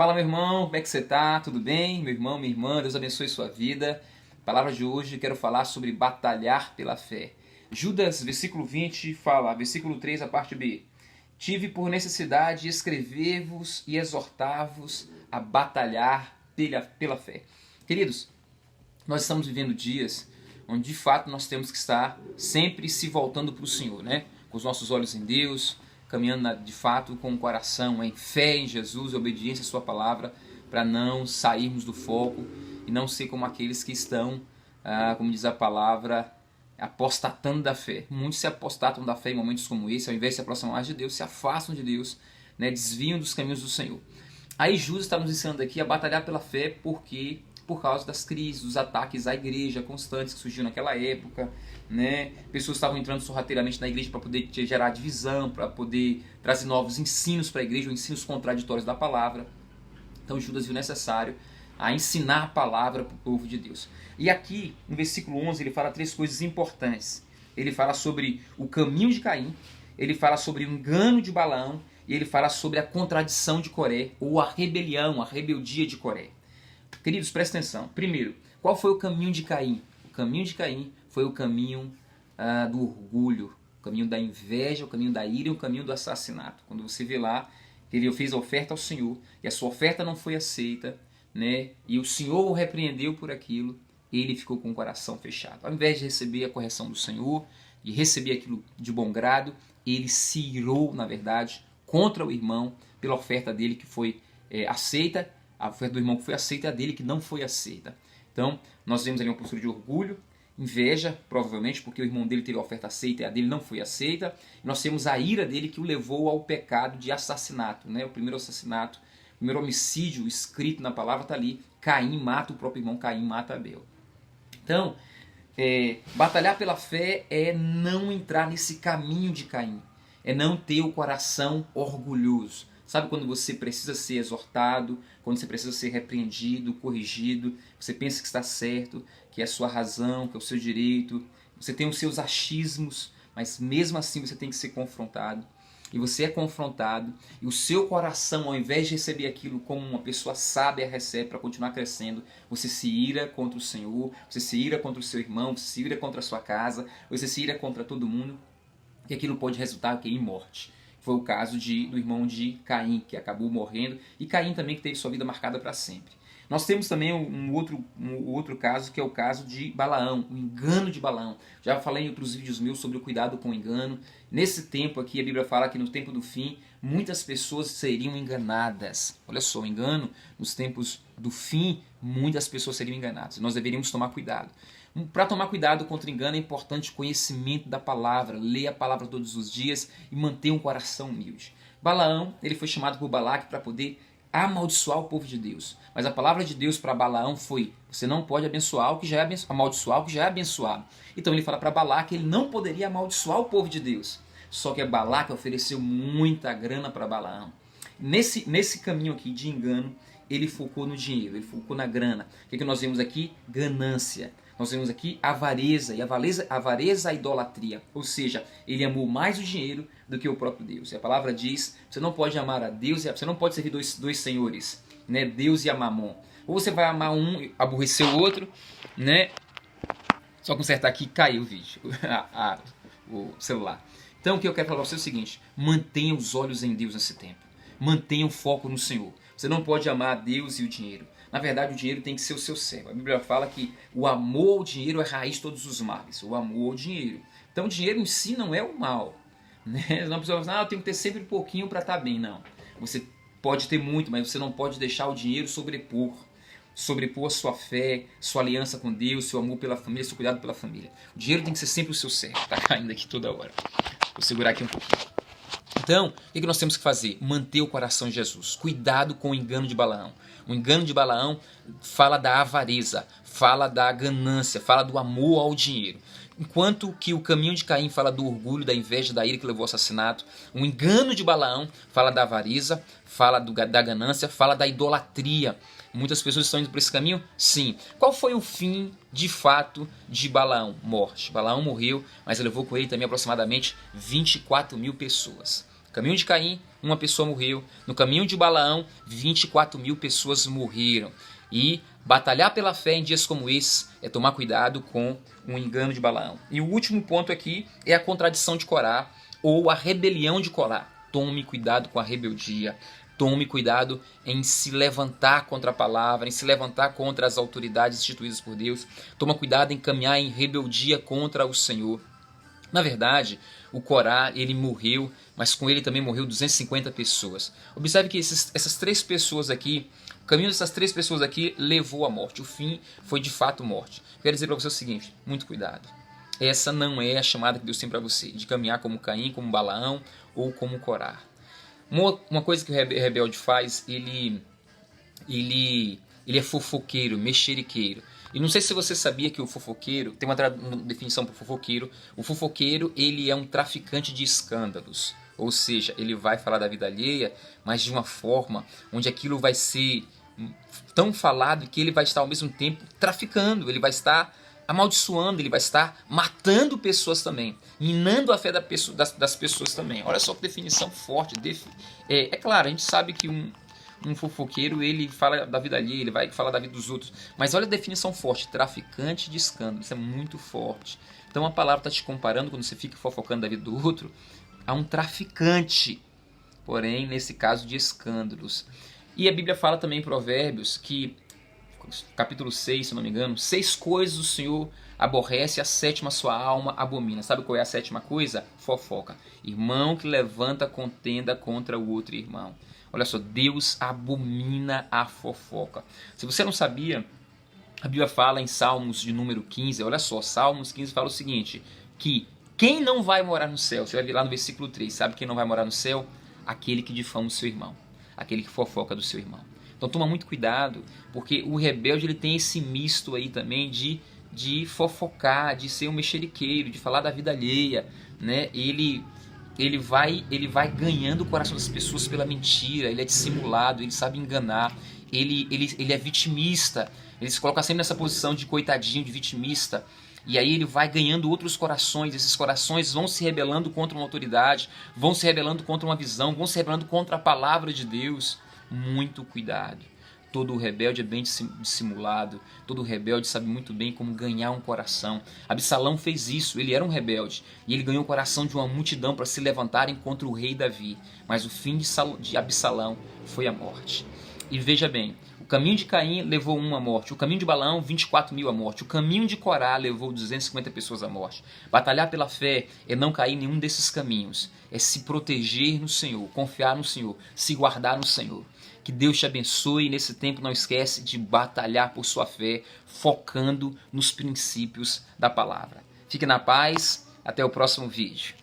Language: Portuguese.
Fala, meu irmão, como é que você tá? Tudo bem? Meu irmão, minha irmã, Deus abençoe sua vida. Palavra de hoje, quero falar sobre batalhar pela fé. Judas, versículo 20, fala, versículo 3, a parte B. Tive por necessidade escrever-vos e exortar-vos a batalhar pela fé. Queridos, nós estamos vivendo dias onde de fato nós temos que estar sempre se voltando para o Senhor, né? Com os nossos olhos em Deus, caminhando de fato com o coração em fé em Jesus e obediência à sua palavra, para não sairmos do foco e não ser como aqueles que estão, como diz a palavra, apostatando da fé. Muitos se apostatam da fé em momentos como esse, ao invés de se aproximar mais de Deus, se afastam de Deus, né? Desviam dos caminhos do Senhor. Aí Judas está nos ensinando aqui a batalhar pela fé por causa das crises, dos ataques à igreja constantes que surgiram naquela época, né? Pessoas estavam entrando sorrateiramente na igreja para poder gerar divisão, para poder trazer novos ensinos para a igreja, ou ensinos contraditórios da palavra. Então Judas viu necessário a ensinar a palavra para o povo de Deus. E aqui, no versículo 11, ele fala três coisas importantes. Ele fala sobre o caminho de Caim, ele fala sobre o engano de Balaão, e ele fala sobre a contradição de Coré, ou a rebelião, a rebeldia de Coré. Queridos, prestem atenção. Primeiro, qual foi o caminho de Caim? O caminho de Caim foi o caminho do orgulho, o caminho da inveja, o caminho da ira e o caminho do assassinato. Quando você vê lá que ele fez a oferta ao Senhor e a sua oferta não foi aceita, né? E o Senhor o repreendeu por aquilo, ele ficou com o coração fechado. Ao invés de receber a correção do Senhor, de receber aquilo de bom grado, ele se irou, na verdade, contra o irmão pela oferta dele que foi aceita. A oferta do irmão que foi aceita e a dele que não foi aceita. Então, nós vemos ali uma postura de orgulho, inveja, provavelmente, porque o irmão dele teve a oferta aceita e a dele não foi aceita. E nós temos a ira dele que o levou ao pecado de assassinato, né? O primeiro assassinato, o primeiro homicídio escrito na palavra está ali. Caim mata o próprio irmão, Caim mata Abel. Então, batalhar pela fé é não entrar nesse caminho de Caim. É não ter o coração orgulhoso. Sabe quando você precisa ser exortado, quando você precisa ser repreendido, corrigido, você pensa que está certo, que é a sua razão, que é o seu direito, você tem os seus achismos, mas mesmo assim você tem que ser confrontado. E você é confrontado, e o seu coração, ao invés de receber aquilo como uma pessoa sábia recebe para continuar crescendo, você se ira contra o Senhor, você se ira contra o seu irmão, você se ira contra a sua casa, você se ira contra todo mundo, e aquilo pode resultar em morte. Foi o caso do irmão de Caim, que acabou morrendo, e Caim também que teve sua vida marcada para sempre. Nós temos também um outro caso, que é o caso de Balaão, o engano de Balaão. Já falei em outros vídeos meus sobre o cuidado com o engano. Nesse tempo aqui, a Bíblia fala que no tempo do fim, muitas pessoas seriam enganadas. Olha só, o engano, nos tempos do fim, muitas pessoas seriam enganadas. Nós deveríamos tomar cuidado. Para tomar cuidado contra o engano é importante conhecimento da palavra, ler a palavra todos os dias e manter um coração humilde. Balaão, ele foi chamado por Balaque para poder amaldiçoar o povo de Deus. Mas a palavra de Deus para Balaão foi: você não pode abençoar o que já é amaldiçoar o que já é abençoado. Então ele fala para Balaque que ele não poderia amaldiçoar o povo de Deus. Só que Balaque ofereceu muita grana para Balaão. Nesse caminho aqui de engano, ele focou no dinheiro, ele focou na grana. O que nós vemos aqui? Ganância. Nós vemos aqui avareza, e avareza a idolatria. Ou seja, ele amou mais o dinheiro do que o próprio Deus. E a palavra diz, você não pode amar a Deus, você não pode servir dois senhores, né? Deus e a Mamon. Ou você vai amar um e aborrecer o outro, né? Só consertar aqui, caiu o vídeo, o celular. Então o que eu quero falar para você é o seguinte: mantenha os olhos em Deus nesse tempo. Mantenha o foco no Senhor. Você não pode amar a Deus e o dinheiro. Na verdade, o dinheiro tem que ser o seu servo. A Bíblia fala que o amor ao dinheiro é a raiz de todos os males. O amor ao dinheiro. Então, o dinheiro em si não é o mal, né? Não precisa falar, eu tenho que ter sempre um pouquinho para estar bem. Não. Você pode ter muito, mas você não pode deixar o dinheiro sobrepor a sua fé, sua aliança com Deus, seu amor pela família, seu cuidado pela família. O dinheiro tem que ser sempre o seu servo. Está caindo aqui toda hora. Vou segurar aqui um pouquinho. Então, o que nós temos que fazer? Manter o coração em Jesus. Cuidado com o engano de Balaão. O engano de Balaão fala da avareza, fala da ganância, fala do amor ao dinheiro. Enquanto que o caminho de Caim fala do orgulho, da inveja, da ira que levou ao assassinato, o engano de Balaão fala da avareza, fala da ganância, fala da idolatria. Muitas pessoas estão indo por esse caminho? Sim. Qual foi o fim, de fato, de Balaão? Morte. Balaão morreu, mas levou com ele também aproximadamente 24 mil pessoas. No caminho de Caim, uma pessoa morreu. No caminho de Balaão, 24.000 pessoas morreram. E batalhar pela fé em dias como esses é tomar cuidado com o engano de Balaão. E o último ponto aqui é a contradição de Corá, ou a rebelião de Corá. Tome cuidado com a rebeldia. Tome cuidado em se levantar contra a palavra, em se levantar contra as autoridades instituídas por Deus. Toma cuidado em caminhar em rebeldia contra o Senhor. Na verdade, o Corá, ele morreu, mas com ele também morreu 250 pessoas. Observe que essas três pessoas aqui, o caminho dessas três pessoas aqui levou à morte. O fim foi de fato morte. Quero dizer para você o seguinte, muito cuidado. Essa não é a chamada que Deus tem para você, de caminhar como Caim, como Balaão ou como Corá. Uma coisa que o rebelde faz, ele é fofoqueiro, mexeriqueiro. E não sei se você sabia que o fofoqueiro, tem uma definição para o fofoqueiro. O fofoqueiro, ele é um traficante de escândalos. Ou seja, ele vai falar da vida alheia, mas de uma forma onde aquilo vai ser tão falado que ele vai estar ao mesmo tempo traficando. Ele vai estar amaldiçoando, ele vai estar matando pessoas também, minando a fé das pessoas também. Olha só que definição forte. É claro, a gente sabe que um fofoqueiro, ele fala da vida alheia, ele vai falar da vida dos outros. Mas olha a definição forte, traficante de escândalo, isso é muito forte. Então a palavra está te comparando, quando você fica fofocando da vida do outro, a um traficante, porém, nesse caso, de escândalos. E a Bíblia fala também em Provérbios que, capítulo 6, se não me engano, 6 coisas o Senhor aborrece, a sétima sua alma abomina. Sabe qual é a sétima coisa? Fofoca. Irmão que levanta contenda contra o outro irmão. Olha só, Deus abomina a fofoca. Se você não sabia, a Bíblia fala em Salmos de número 15, olha só, Salmos 15 fala o seguinte, que quem não vai morar no céu, você vai ver lá no versículo 3, sabe quem não vai morar no céu? Aquele que difama o seu irmão, aquele que fofoca do seu irmão. Então toma muito cuidado, porque o rebelde ele tem esse misto aí também de fofocar, de ser um mexeriqueiro, de falar da vida alheia, né? Ele vai ganhando o coração das pessoas pela mentira, ele é dissimulado, ele sabe enganar, ele é vitimista, ele se coloca sempre nessa posição de coitadinho, de vitimista, e aí ele vai ganhando outros corações, esses corações vão se rebelando contra uma autoridade, vão se rebelando contra uma visão, vão se rebelando contra a palavra de Deus. Muito cuidado. Todo rebelde é bem dissimulado, todo rebelde sabe muito bem como ganhar um coração. Absalão fez isso, ele era um rebelde, e ele ganhou o coração de uma multidão para se levantarem contra o rei Davi. Mas o fim de Absalão foi a morte. E veja bem, o caminho de Caim levou um à morte, o caminho de Balaão, 24.000 à morte, o caminho de Corá levou 250 pessoas à morte. Batalhar pela fé é não cair em nenhum desses caminhos, é se proteger no Senhor, confiar no Senhor, se guardar no Senhor. Que Deus te abençoe e nesse tempo não esquece de batalhar por sua fé, focando nos princípios da palavra. Fique na paz, até o próximo vídeo.